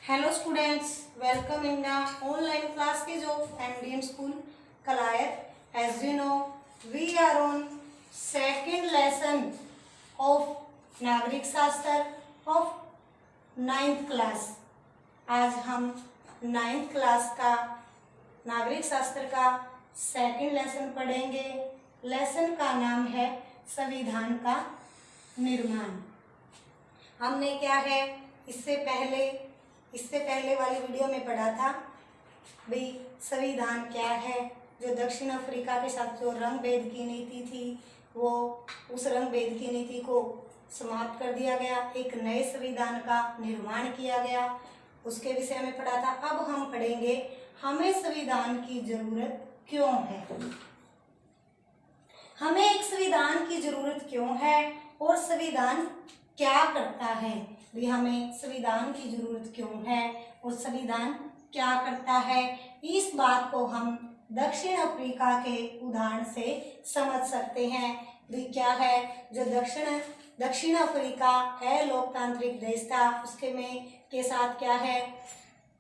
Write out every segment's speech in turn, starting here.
Hello students, welcome in the online classes of MDM School Kalayat. As you know, we are on second lesson of नागरिक शास्त्र of 9th class. आज हम 9th class का नागरिक शास्त्र का second lesson पढ़ेंगे। लेसन का नाम है संविधान का निर्माण। हमने क्या है इससे पहले वाली वीडियो में पढ़ा था भाई संविधान क्या है। जो दक्षिण अफ्रीका के साथ जो रंग भेद की नीति थी वो उस रंग भेद की नीति को समाप्त कर दिया गया, एक नए संविधान का निर्माण किया गया, उसके विषय में पढ़ा था। अब हम पढ़ेंगे हमें संविधान की जरूरत क्यों है। हमें एक संविधान की जरूरत क्यों है और संविधान क्या करता है। भी हमें संविधान की जरूरत क्यों है और संविधान क्या करता है, इस बात को हम दक्षिण अफ्रीका के उदाहरण से समझ सकते हैं। भी क्या है जो दक्षिण अफ्रीका है लोकतांत्रिक देश था, उसके में के साथ क्या है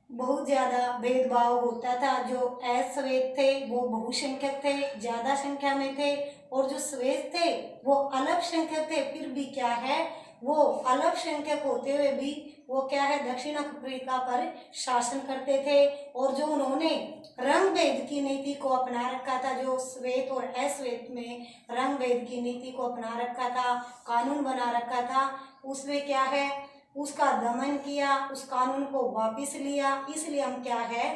बहुत ज़्यादा भेदभाव होता था। जो अश्वेत थे वो बहुसंख्यक थे, ज़्यादा संख्या में थे, और जो श्वेत थे वो अल्पसंख्यक थे। फिर भी क्या है वो अल्पसंख्यक होते हुए भी वो क्या है दक्षिण अफ्रीका पर शासन करते थे। और जो उन्होंने रंग भेद की नीति को अपना रखा था, जो श्वेत और अश्वेत में रंग भेद की नीति को अपना रखा था, कानून बना रखा था, उसमें क्या है उसका दमन किया, उस कानून को वापस लिया। इसलिए हम क्या है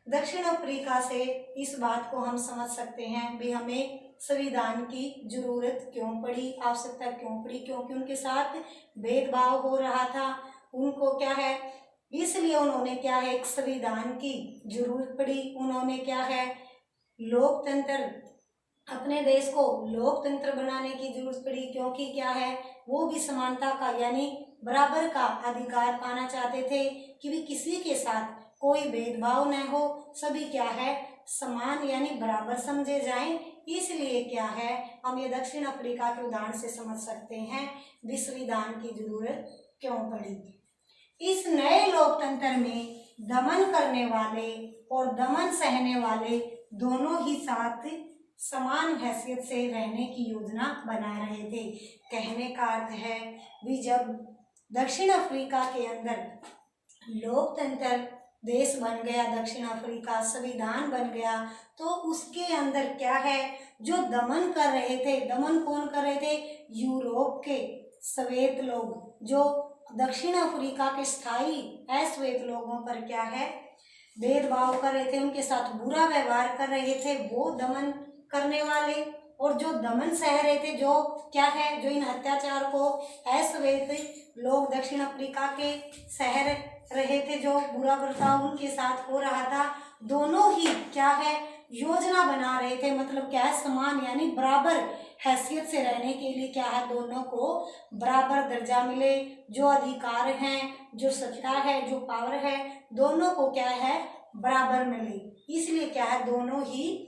दक्षिण अफ्रीका से इस बात को हम समझ सकते हैं भी हमें संविधान की जरूरत क्यों पड़ी, आवश्यकता क्यों पड़ी, क्योंकि उनके साथ भेदभाव हो रहा था। उनको क्या है इसलिए उन्होंने क्या है एक संविधान की जरूरत पड़ी। उन्होंने क्या है लोकतंत्र, अपने देश को लोकतंत्र बनाने की जरूरत पड़ी, क्योंकि क्या है वो भी समानता का यानी बराबर का अधिकार पाना चाहते थे कि भी किसी के साथ कोई भेदभाव न हो, सभी क्या है समान यानी बराबर समझे जाएं। इसलिए क्या है हम ये दक्षिण अफ्रीका के उदाहरण से समझ सकते हैं भी संविधान की जरूरत क्यों पड़ी। इस नए लोकतंत्र में दमन करने वाले और दमन सहने वाले दोनों ही साथ समान हैसियत से रहने की योजना बना रहे थे। कहने का अर्थ है भी जब दक्षिण अफ्रीका के अंदर लोकतंत्र देश बन गया, दक्षिण अफ्रीका संविधान बन गया, तो उसके अंदर क्या है जो दमन कर रहे थे, दमन कौन कर रहे थे यूरोप के श्वेत लोग, जो दक्षिण अफ्रीका के स्थायी अश्वेत लोगों पर क्या है भेदभाव कर रहे थे, उनके साथ बुरा व्यवहार कर रहे थे, वो दमन करने वाले। और जो दमन सह रहे थे, जो क्या है जो इन अत्याचार को अश्वेत लोग दक्षिण अफ्रीका के सह रहे थे, जो बुरा बर्ताव उनके साथ हो रहा था, दोनों ही क्या है योजना बना रहे थे। मतलब क्या है समान यानी बराबर हैसियत से रहने के लिए क्या है दोनों को बराबर दर्जा मिले, जो अधिकार हैं, जो सत्ता है, जो पावर है, दोनों को क्या है बराबर मिले। इसलिए क्या है दोनों ही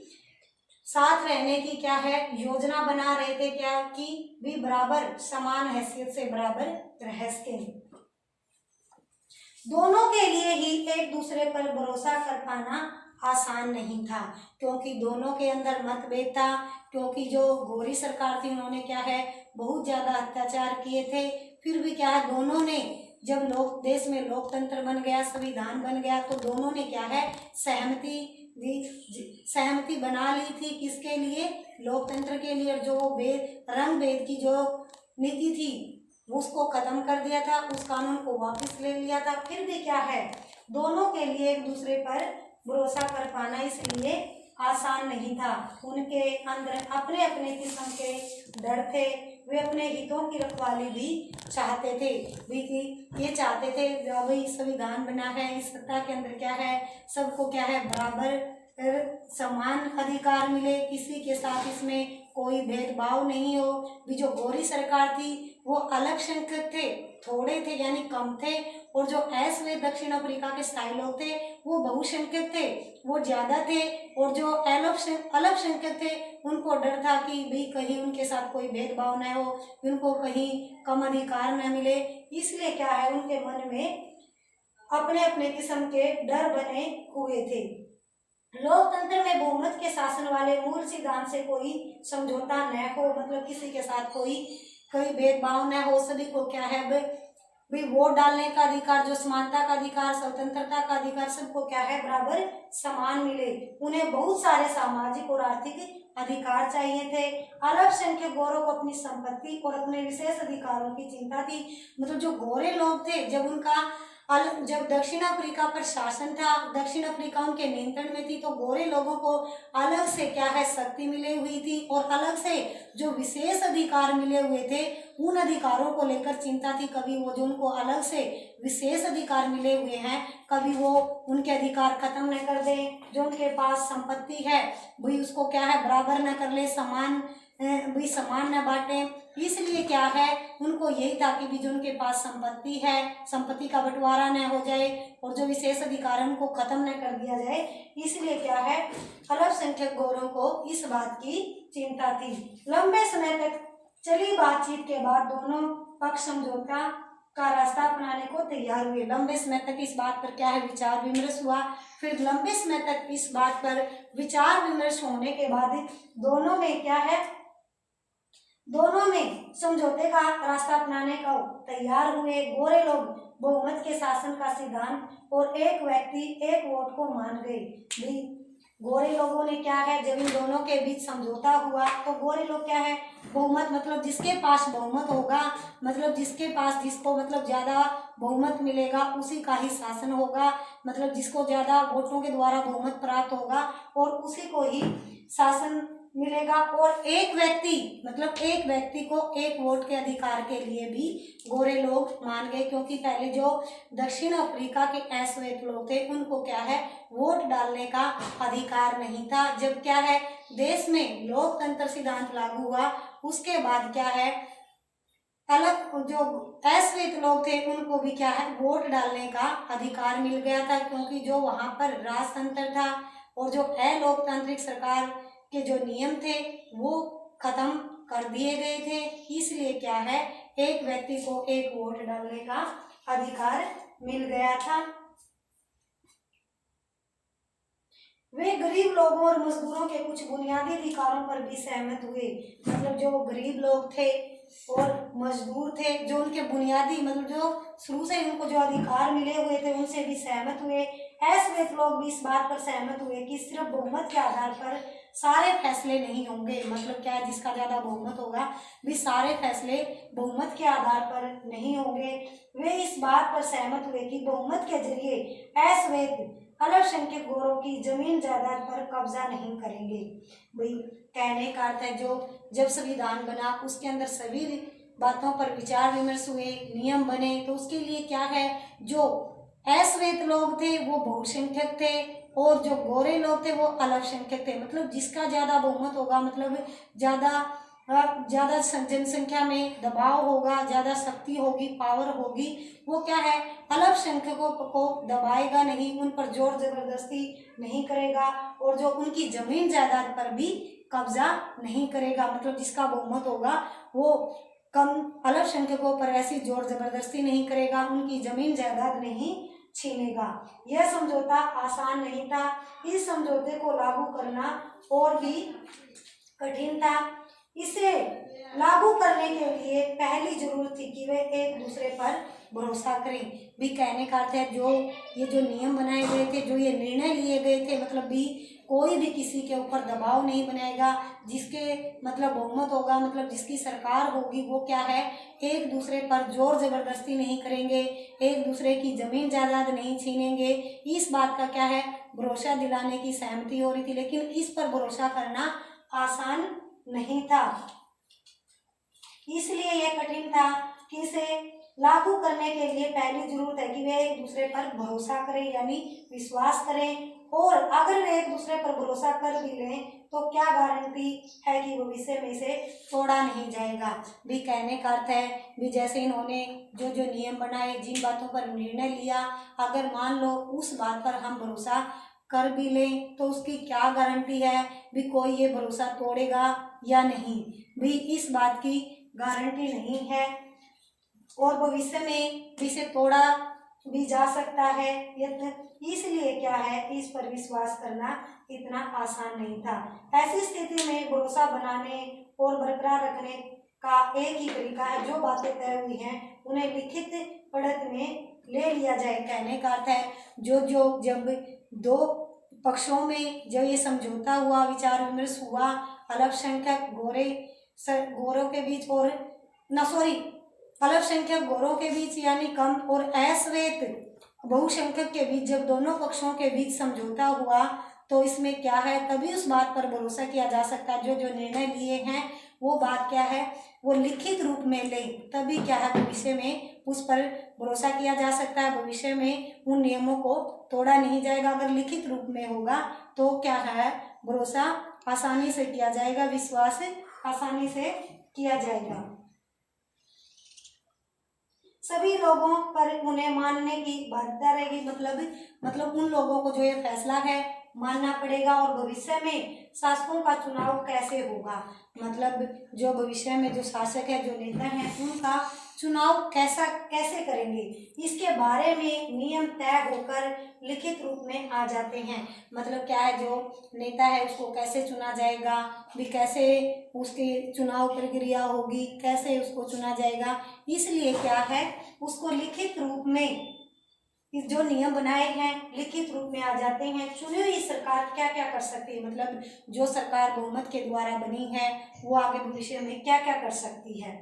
साथ रहने की क्या है योजना बना रहे थे, क्या कि भी बराबर समान हैसियत से बराबर रह सके। दोनों के लिए ही एक दूसरे पर भरोसा कर पाना आसान नहीं था, क्योंकि दोनों के अंदर मतभेद था। क्योंकि जो गोरी सरकार थी उन्होंने क्या है बहुत ज्यादा अत्याचार किए थे। फिर भी क्या है दोनों ने जब देश में लोकतंत्र बन गया, संविधान बन गया, तो दोनों ने क्या है सहमति बना ली थी किसके लिए लोकतंत्र के लिए। जो रंग भेद की जो नीति थी उसको खत्म कर दिया था, उस कानून को वापस ले लिया था। फिर भी क्या है दोनों के लिए एक दूसरे पर भरोसा कर पाना इसलिए आसान नहीं था। उनके अंदर अपने अपने किस्म के डर थे, वे अपने हितों की रखवाली भी चाहते थे। ये चाहते थे जब संविधान बना है इस सत्ता के अंदर क्या है सबको क्या है बराबर समान अधिकार मिले, किसी के साथ इसमें कोई भेदभाव नहीं हो। भी जो गोरी सरकार थी वो अल्पसंख्यक थे, थोड़े थे यानी कम थे, और जो अश्वेत दक्षिण अफ्रीका के स्थायी लोग थे वो बहुसंख्यक थे, वो ज्यादा थे। और जो अल्पसंख्यक थे उनको डर था कि भी कहीं उनके साथ कोई भेदभाव न हो, उनको कहीं कम अधिकार न मिले। इसलिए क्या है उनके मन में अपने अपने किस्म के डर बने हुए थे। लोकतंत्र में बहुमत के शासन वाले मूल सिद्धांत से कोई समझौता न हो, मतलब किसी के साथ कोई भेदभाव न हो, सभी को क्या है भाई वोट डालने का अधिकार, जो समानता का अधिकार, स्वतंत्रता का अधिकार, सबको क्या है बराबर समान मिले। उन्हें बहुत सारे सामाजिक और आर्थिक अधिकार चाहिए थे। अल्पसंख्यक गोरों को अपनी संपत्ति और अपने विशेष अधिकारों की चिंता थी। मतलब जो गोरे लोग थे, जब दक्षिण अफ्रीका पर शासन था, दक्षिण अफ्रीका उनके नियंत्रण में थी, तो गोरे लोगों को अलग से क्या है शक्ति मिली हुई थी और अलग से जो विशेष अधिकार मिले हुए थे उन अधिकारों को लेकर चिंता थी। कभी वो जो उनको अलग से विशेष अधिकार मिले हुए हैं, कभी वो उनके अधिकार खत्म न कर दें, जो उनके पास संपत्ति है भाई उसको क्या है बराबर न कर ले, समान न बांटे। इसलिए क्या है उनको यही था कि भी जो उनके पास संपत्ति है, संपत्ति का बंटवारा न हो जाए और जो विशेष अधिकार है उनको खत्म न कर दिया जाए। इसलिए क्या है अल्पसंख्यक गोरों को इस बात की चिंता थी। लंबे समय तक चली बातचीत के बाद दोनों पक्ष समझौता का रास्ता अपनाने को तैयार हुए। लंबे समय तक इस बात पर क्या है विचार विमर्श हुआ। फिर लंबे समय तक इस बात पर विचार विमर्श होने के बाद दोनों में समझौते का रास्ता अपनाने को तैयार हुए। गोरे लोग बहुमत के शासन का सिद्धांत और एक व्यक्ति एक वोट को मान गए। भी गोरे लोगों ने क्या है जब इन दोनों के बीच समझौता हुआ तो गोरे लोग क्या है बहुमत, मतलब जिसके पास बहुमत होगा, मतलब जिसको मतलब ज्यादा बहुमत मिलेगा उसी का ही शासन होगा, मतलब जिसको ज्यादा वोटों के द्वारा बहुमत प्राप्त होगा और उसी को ही शासन मिलेगा। और एक व्यक्ति को एक वोट के अधिकार के लिए भी गोरे लोग मान गए, क्योंकि पहले जो दक्षिण अफ्रीका के अश्वेत लोग थे उनको क्या है वोट डालने का अधिकार नहीं था। जब क्या है देश में लोकतंत्र सिद्धांत लागू हुआ उसके बाद क्या है अलग जो अश्वेत लोग थे उनको भी क्या है वोट डालने का अधिकार मिल गया था, क्योंकि जो वहां पर राजतंत्र था और जो अलोकतांत्रिक सरकार के जो नियम थे वो खत्म कर दिए गए थे। इसलिए क्या है एक व्यक्ति को एक वोट डालने का अधिकार मिल गया था। वे गरीब लोगों और मजदूरों के कुछ बुनियादी अधिकारों पर भी सहमत हुए। मतलब जो गरीब लोग थे और मजदूर थे, जो उनके बुनियादी मतलब जो शुरू से उनको जो अधिकार मिले हुए थे उनसे भी सहमत हुए। अश्वेत लोग भी इस बात पर सहमत हुए कि सिर्फ बहुमत के आधार पर सारे फैसले नहीं होंगे। मतलब क्या है जिसका ज्यादा बहुमत होगा भी सारे फैसले बहुमत के आधार पर नहीं होंगे। वे इस बात पर सहमत हुए कि बहुमत के जरिए अश्वेत अल्पसंख्यक गोरों की जमीन जायदाद पर कब्जा नहीं करेंगे। भाई कहने का अर्थ है जो जब संविधान बना उसके अंदर सभी बातों पर विचार विमर्श हुए, नियम बने, तो उसके लिए क्या है जो अश्वेत लोग थे वो बहुसंख्यक थे और जो गोरे लोग थे वो अल्पसंख्यक थे। मतलब जिसका ज्यादा बहुमत होगा, मतलब ज्यादा जनसंख्या में दबाव होगा, ज्यादा शक्ति होगी, पावर होगी, वो क्या है अल्पसंख्यकों को दबाएगा नहीं, उन पर जोर जबरदस्ती नहीं करेगा और जो उनकी जमीन जायदाद पर भी कब्जा नहीं करेगा। मतलब जिसका बहुमत होगा वो कम अल्पसंख्यकों पर ऐसी जोर जबरदस्ती नहीं करेगा, उनकी जमीन जायदाद नहीं छीनेगा। यह समझौता आसान नहीं था। इस समझौते को लागू करना और भी कठिन था। इसे लागू करने के लिए पहली जरूरत थी कि वे एक दूसरे पर भरोसा करें। भी कहने का अर्थ है जो नियम बनाए गए थे, जो ये निर्णय लिए गए थे, मतलब भी कोई भी किसी के ऊपर दबाव नहीं बनाएगा। जिसके मतलब बहुमत होगा, मतलब जिसकी सरकार होगी, वो क्या है एक दूसरे पर जोर जबरदस्ती नहीं करेंगे, एक दूसरे की जमीन जायदाद नहीं छीनेंगे। इस बात का क्या है भरोसा दिलाने की सहमति हो रही थी, लेकिन इस पर भरोसा करना आसान नहीं था। इसलिए यह कठिन था कि इसे लागू करने के लिए पहली जरूरत है कि वे एक दूसरे पर भरोसा करें, यानी विश्वास करें। और अगर वे एक दूसरे पर भरोसा कर भी लें तो क्या गारंटी है कि भविष्य में इसे तोड़ा नहीं जाएगा। भी कहने का अर्थ है भी जैसे इन्होंने जो नियम बनाए, जिन बातों पर निर्णय लिया, अगर मान लो उस बात पर हम भरोसा कर भी लें तो उसकी क्या गारंटी है भी कोई ये भरोसा तोड़ेगा या नहीं। भी इस बात की गारंटी नहीं है और भविष्य में इसे तोड़ा भी जा सकता है। इसलिए क्या है, इस पर विश्वास करना इतना आसान नहीं था। ऐसी स्थिति में भरोसा बनाने और बरकरार रखने का एक ही तरीका है, जो बातें तय हुई हैं उन्हें लिखित पढ़त में ले लिया जाए। कहने का अर्थ है जब दो पक्षों में जब ये समझौता हुआ, विचार विमर्श हुआ, अल्पसंख्यक गोरों के बीच और अल्पसंख्यक गोरों के बीच यानी कम और अश्वेत बहुसंख्यक के बीच, जब दोनों पक्षों के बीच समझौता हुआ तो इसमें क्या है, तभी उस बात पर भरोसा किया जा सकता है। जो निर्णय लिए हैं वो बात क्या है, वो लिखित रूप में ले, तभी क्या है भविष्य में उस पर भरोसा किया जा सकता है। भविष्य में उन नियमों को तोड़ा नहीं जाएगा। अगर लिखित रूप में होगा तो क्या है, भरोसा आसानी से किया जाएगा, विश्वास आसानी से किया जाएगा। सभी लोगों पर उन्हें मानने की बाध्यता रहेगी, मतलब उन लोगों को जो ये फैसला है मानना पड़ेगा। और भविष्य में शासकों का चुनाव कैसे होगा, मतलब जो भविष्य में जो शासक है, जो नेता है, उनका चुनाव कैसे करेंगे, इसके बारे में नियम तय होकर लिखित रूप में आ जाते हैं। मतलब क्या है, जो नेता है उसको कैसे चुना जाएगा, भी कैसे उसकी चुनाव प्रक्रिया होगी, कैसे उसको चुना जाएगा, इसलिए क्या है उसको लिखित रूप में जो नियम बनाए हैं लिखित रूप में आ जाते हैं। चुनी हुई सरकार क्या क्या कर सकती है, मतलब जो सरकार बहुमत के द्वारा बनी है वो आगे भविष्य में क्या क्या कर सकती है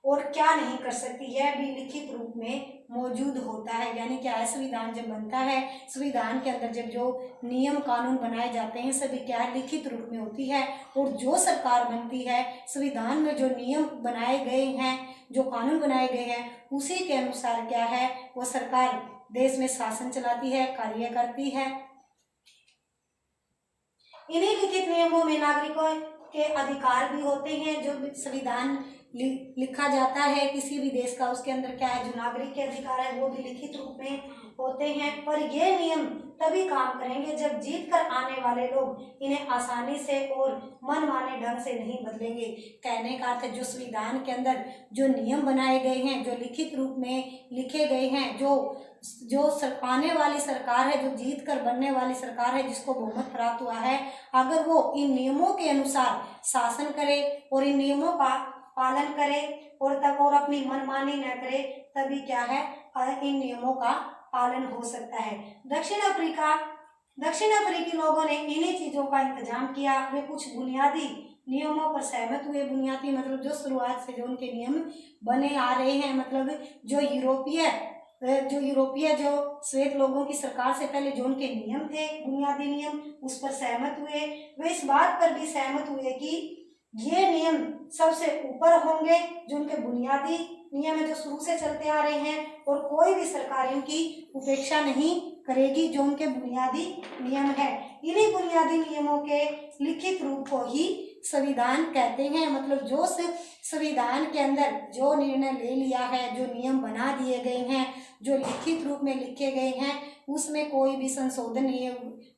और क्या नहीं कर सकती है, भी लिखित रूप में मौजूद होता है। यानी क्या है, संविधान जब बनता है, संविधान के अंदर जब जो नियम कानून बनाए जाते हैं सभी क्या है, लिखित रूप में होती है। और जो सरकार बनती है, संविधान में जो नियम बनाए गए हैं, जो कानून बनाए गए हैं, उसी के अनुसार क्या है, वो सरकार देश में शासन चलाती है, कार्य करती है। इन्हीं लिखित नियमों में नागरिकों के अधिकार भी होते हैं। जो संविधान लिखा जाता है किसी भी देश का, उसके अंदर क्या है, जो नागरिक के अधिकार है वो भी लिखित रूप में होते हैं। पर ये नियम तभी काम करेंगे जब जीत कर आने वाले लोग इन्हें आसानी से और मनमाने ढंग से नहीं बदलेंगे। कहने का अर्थ है, जो संविधान के अंदर जो नियम बनाए गए हैं, जो लिखित रूप में लिखे गए हैं, जो आने वाली सरकार है, जो जीत कर बनने वाली सरकार है, जिसको बहुमत प्राप्त हुआ है, अगर वो इन नियमों के अनुसार शासन करे और इन नियमों का पालन करे और अपनी मनमानी न करे, तभी क्या है, इन नियमों का पालन हो सकता है। दक्षिण अफ्रीकी लोगों ने इन्हीं चीजों का इंतजाम किया। वे कुछ बुनियादी नियमों पर सहमत हुए। बुनियादी मतलब जो शुरुआत से जो उनके नियम बने आ रहे हैं, मतलब जो यूरोपीय जो श्वेत लोगों की सरकार से पहले जो उनके नियम थे, बुनियादी नियम, उस पर सहमत हुए। वे इस बात पर भी सहमत हुए कि ये नियम सबसे ऊपर होंगे, जो उनके बुनियादी नियम है, जो शुरू से चलते आ रहे हैं, और कोई भी सरकार इनकी उपेक्षा नहीं करेगी, जो उनके बुनियादी नियम है। इन्हीं बुनियादी नियमों के लिखित रूप को ही संविधान कहते हैं। मतलब जो संविधान के अंदर जो निर्णय ले लिया है, जो नियम बना दिए गए हैं, जो लिखित रूप में लिखे गए हैं, उसमें कोई भी संशोधन नहीं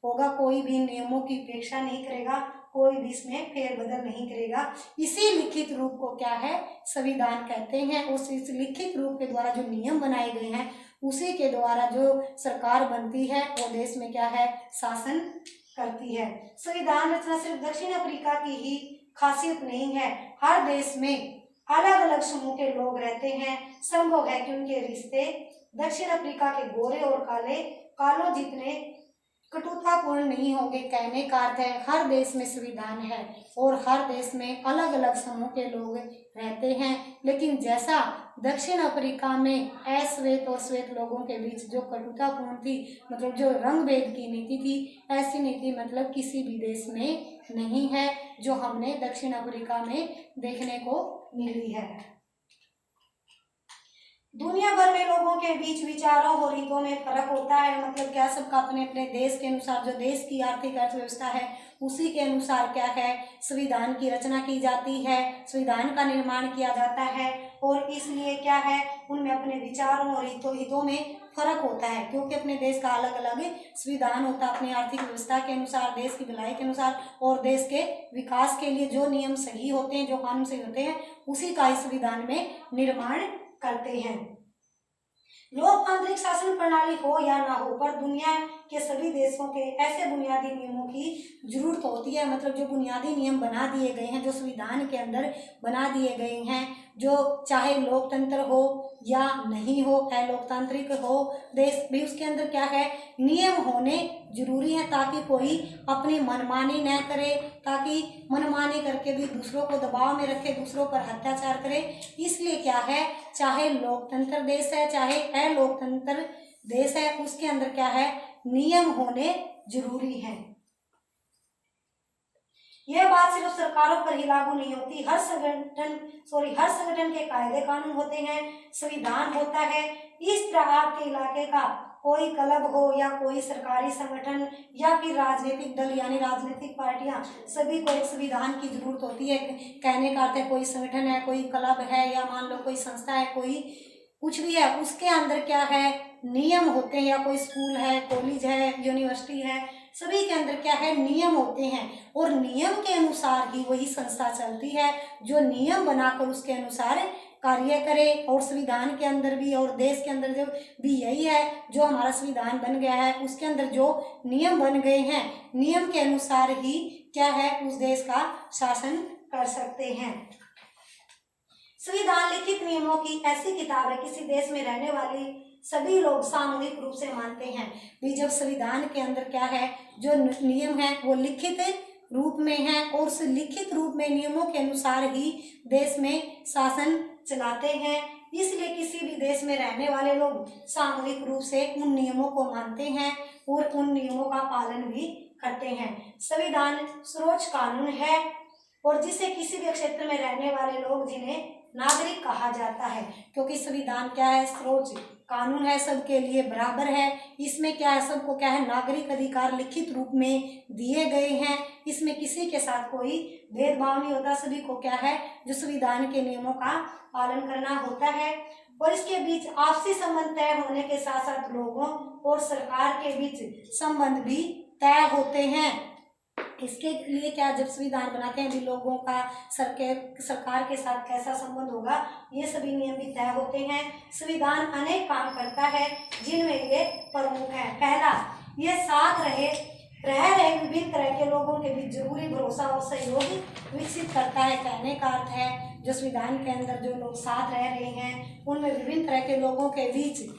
होगा, कोई भी नियमों की उपेक्षा नहीं करेगा, कोई भी इसमें फेरबदल नहीं करेगा। इसी लिखित रूप को क्या है, संविधान कहते हैं। इस लिखित रूप के द्वारा जो नियम बनाए गए हैं, उसी के द्वारा जो सरकार बनती है, वो देश में क्या है, शासन करती है। संविधान रचना सिर्फ दक्षिण अफ्रीका की ही खासियत नहीं है। हर देश में अलग अलग समूह के लोग रहते हैं। संभव है कि उनके रिश्ते दक्षिण अफ्रीका के गोरे और कालों जितने कटुतापूर्ण नहीं होंगे। कहने का अर्थ है, हर देश में संविधान है और हर देश में अलग अलग समूह के लोग रहते हैं, लेकिन जैसा दक्षिण अफ्रीका में अश्वेत और श्वेत लोगों के बीच जो कटुतापूर्ण थी, मतलब जो रंग भेद की नीति थी, ऐसी नीति मतलब किसी भी देश में नहीं है, जो हमने दक्षिण अफ्रीका में देखने को मिली है। दुनिया भर में लोगों के बीच विचारों और हितों में फर्क होता है। मतलब क्या, सबका अपने अपने देश के अनुसार, जो देश की आर्थिक अर्थव्यवस्था है, उसी के अनुसार क्या है, संविधान की रचना की जाती है, संविधान का निर्माण किया जाता है। और इसलिए क्या है, उनमें अपने विचारों और हितों में फर्क होता है, क्योंकि अपने देश का अलग अलग संविधान होता है, अपनी आर्थिक व्यवस्था के अनुसार, देश की भलाई के अनुसार, और देश के विकास के लिए जो नियम सही होते हैं, जो कानून सही होते हैं, उसी का इस संविधान में निर्माण करते हैं। लोकतांत्रिक शासन प्रणाली हो या ना हो, पर दुनिया के सभी देशों के ऐसे बुनियादी नियमों की जरूरत होती है। मतलब जो बुनियादी नियम बना दिए गए हैं, जो संविधान के अंदर बना दिए गए हैं, जो चाहे लोकतंत्र हो या नहीं हो, चाहे लोकतांत्रिक हो देश भी, उसके अंदर क्या है, नियम होने जरूरी है, ताकि कोई अपनी मनमानी न करे, ताकि मनमानी करके भी दूसरों को दबाव में रखे, दूसरों पर अत्याचार करे। इसलिए क्या है, चाहे लोकतंत्र देश है चाहे अलोकतंत्र देश है, उसके अंदर क्या है, नियम होने जरूरी है। यह बात सिर्फ सरकारों पर ही लागू नहीं होती, हर संगठन के कायदे कानून होते हैं, संविधान होता है। इस तरह आपके इलाके का कोई क्लब हो या कोई सरकारी संगठन या फिर राजनीतिक दल यानी राजनीतिक पार्टियां, सभी को एक संविधान की जरूरत होती है। कहने का अर्थ है कोई संगठन है, कोई क्लब है, या मान लो कोई संस्था है, कोई कुछ भी है, उसके अंदर क्या है, नियम होते हैं, या कोई स्कूल है, कॉलेज है, यूनिवर्सिटी है, सभी के अंदर क्या है, नियम होते हैं, और नियम के अनुसार ही वही संस्था चलती है, जो नियम बनाकर उसके अनुसार कार्य करे। और संविधान के अंदर भी और देश के अंदर जो भी यही है, जो हमारा संविधान बन गया है उसके अंदर जो नियम बन गए हैं, नियम के अनुसार ही क्या है, उस देश का शासन कर सकते हैं। संविधान लिखित नियमों की ऐसी किताब है, किसी देश में रहने वाली सभी लोग सामूहिक रूप से मानते हैं भी। जब संविधान के अंदर क्या है, जो नियम है वो लिखित रूप में है, और उस लिखित रूप में नियमों के अनुसार ही देश में शासन चलाते हैं, इसलिए किसी भी देश में रहने वाले लोग सामूहिक रूप से उन नियमों को मानते हैं और उन नियमों का पालन भी करते हैं। संविधान सर्वोच्च कानून है, और जिसे किसी भी क्षेत्र में रहने वाले लोग जिन्हें नागरिक कहा जाता है, क्योंकि संविधान क्या है, सर्वोच्च कानून है, सबके लिए बराबर है। इसमें क्या है, सबको क्या है, नागरिक अधिकार लिखित रूप में दिए गए हैं। इसमें किसी के साथ कोई भेदभाव नहीं होता, सभी को क्या है, जो संविधान के नियमों का पालन करना होता है। और इसके बीच आपसी संबंध तय होने के साथ साथ लोगों और सरकार के बीच संबंध भी तय होते हैं। इसके लिए क्या, जब संविधान बनाते हैं भी लोगों का सरकार के साथ कैसा संबंध होगा, ये सभी नियम भी तय होते हैं। संविधान अनेक काम करता है, जिनमें ये प्रमुख है। पहला, ये साथ रह रहे विभिन्न तरह के लोगों के बीच जरूरी भरोसा और सहयोग विकसित करता है। कहने का अर्थ है, जो संविधान के अंदर जो लोग साथ रह रहे हैं, उनमें विभिन्न तरह के लोगों के बीच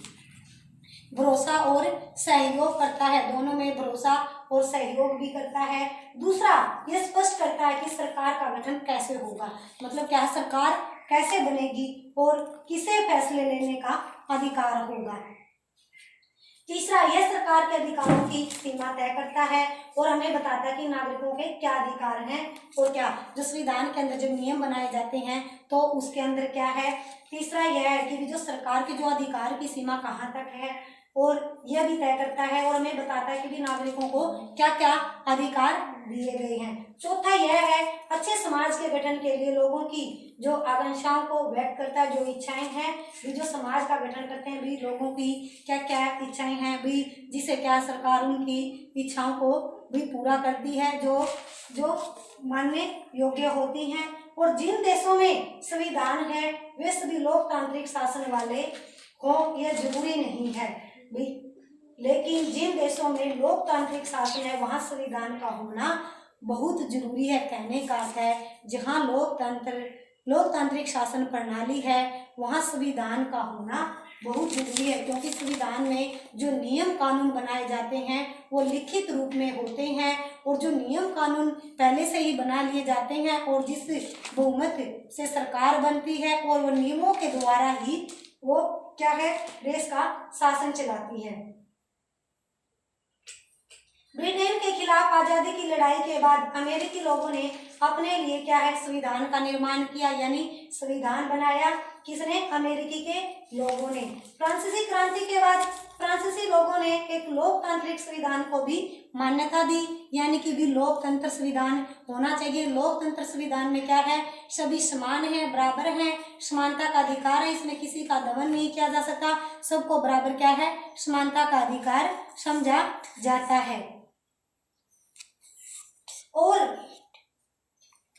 भरोसा और सहयोग करता है, दोनों में भरोसा और सहयोग भी करता है। दूसरा, ये स्पष्ट करता है कि सरकार का गठन कैसे होगा, मतलब क्या, सरकार कैसे बनेगी और किसे फैसले लेने का अधिकार होगा। तीसरा, यह सरकार के अधिकारों की सीमा तय करता है और हमें बताता है कि नागरिकों के क्या अधिकार हैं और क्या, जो संविधान के अंदर जब नियम बनाए जाते हैं तो उसके अंदर क्या है। तीसरा यह है कि जो सरकार के जो अधिकार की सीमा कहाँ तक है, और यह भी तय करता है और हमें बताता है कि भी नागरिकों को क्या क्या अधिकार दिए गए हैं। चौथा यह है, अच्छे समाज के गठन के लिए लोगों की जो आकांक्षाओं को व्यक्त करता है, जो इच्छाएं हैं भी, जो समाज का गठन करते हैं भी, लोगों की क्या क्या इच्छाएं हैं भी, जिसे क्या सरकार उनकी इच्छाओं को भी पूरा करती है, जो मानने योग्य होती हैं। और जिन देशों में संविधान है वे सभी लोकतांत्रिक शासन वाले हो, यह जरूरी नहीं है भी, लेकिन जिन देशों में लोकतांत्रिक शासन है वहाँ संविधान का होना बहुत जरूरी है। कहने का अर्थ है, जहाँ लोकतांत्रिक शासन प्रणाली है वहाँ संविधान का होना बहुत जरूरी है, क्योंकि संविधान में जो नियम कानून बनाए जाते हैं वो लिखित रूप में होते हैं, और जो नियम कानून पहले से ही बना लिए जाते हैं, और जिस बहुमत से सरकार बनती है और वो नियमों के द्वारा ही वो क्या है, देश का शासन चलाती है। ब्रिटेन के खिलाफ आजादी की लड़ाई के बाद अमेरिकी लोगों ने अपने लिए क्या है, संविधान का निर्माण किया, यानी संविधान बनाया। किसने, अमेरिकी के लोगों ने। फ्रांसीसी क्रांति के बाद फ्रांसीसी लोगों ने एक लोकतांत्रिक संविधान को भी मान्यता दी, यानी कि भी लोकतंत्र संविधान होना चाहिए। लोकतंत्र संविधान में क्या है, सभी समान हैं, बराबर हैं, समानता का अधिकार है, इसमें किसी का दमन नहीं किया जा सकता, सबको बराबर क्या है, समानता का अधिकार समझा जाता है। और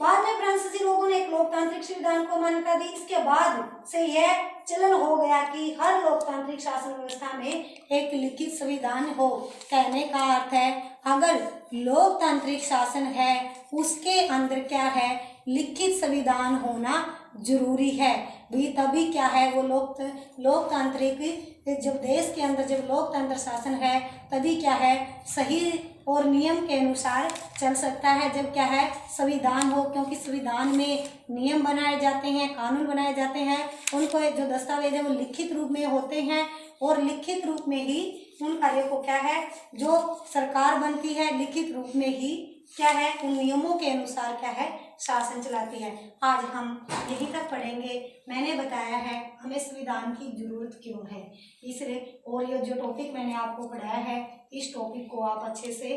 बाद में फ्रांसीसी लोगों ने एक लोकतांत्रिक संविधान को मान्यता दी। इसके बाद से यह चलन हो गया कि हर लोकतांत्रिक शासन व्यवस्था में एक लिखित संविधान हो। कहने का अर्थ है अगर लोकतांत्रिक शासन है उसके अंदर क्या है, लिखित संविधान होना जरूरी है। भी तभी क्या है वो लोकतांत्रिक जब देश के अंदर जब लोकतंत्र शासन है तभी क्या है सही और नियम के अनुसार चल सकता है। जब क्या है संविधान हो, क्योंकि संविधान में नियम बनाए जाते हैं, कानून बनाए जाते हैं, उनको जो दस्तावेज है वो लिखित रूप में होते हैं और लिखित रूप में ही उन कार्यों को क्या है जो सरकार बनती है लिखित रूप में ही क्या है उन नियमों के अनुसार क्या है शासन चलाती है। आज हम यहीं तक पढ़ेंगे। मैंने बताया है हमें संविधान की जरूरत क्यों है, इसलिए और ये जो टॉपिक मैंने आपको पढ़ाया है इस टॉपिक को आप अच्छे से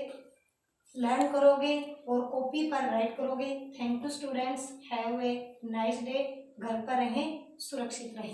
लर्न करोगे और कॉपी पर राइट करोगे। Thank you students, have a nice day. घर पर रहें, सुरक्षित रहें।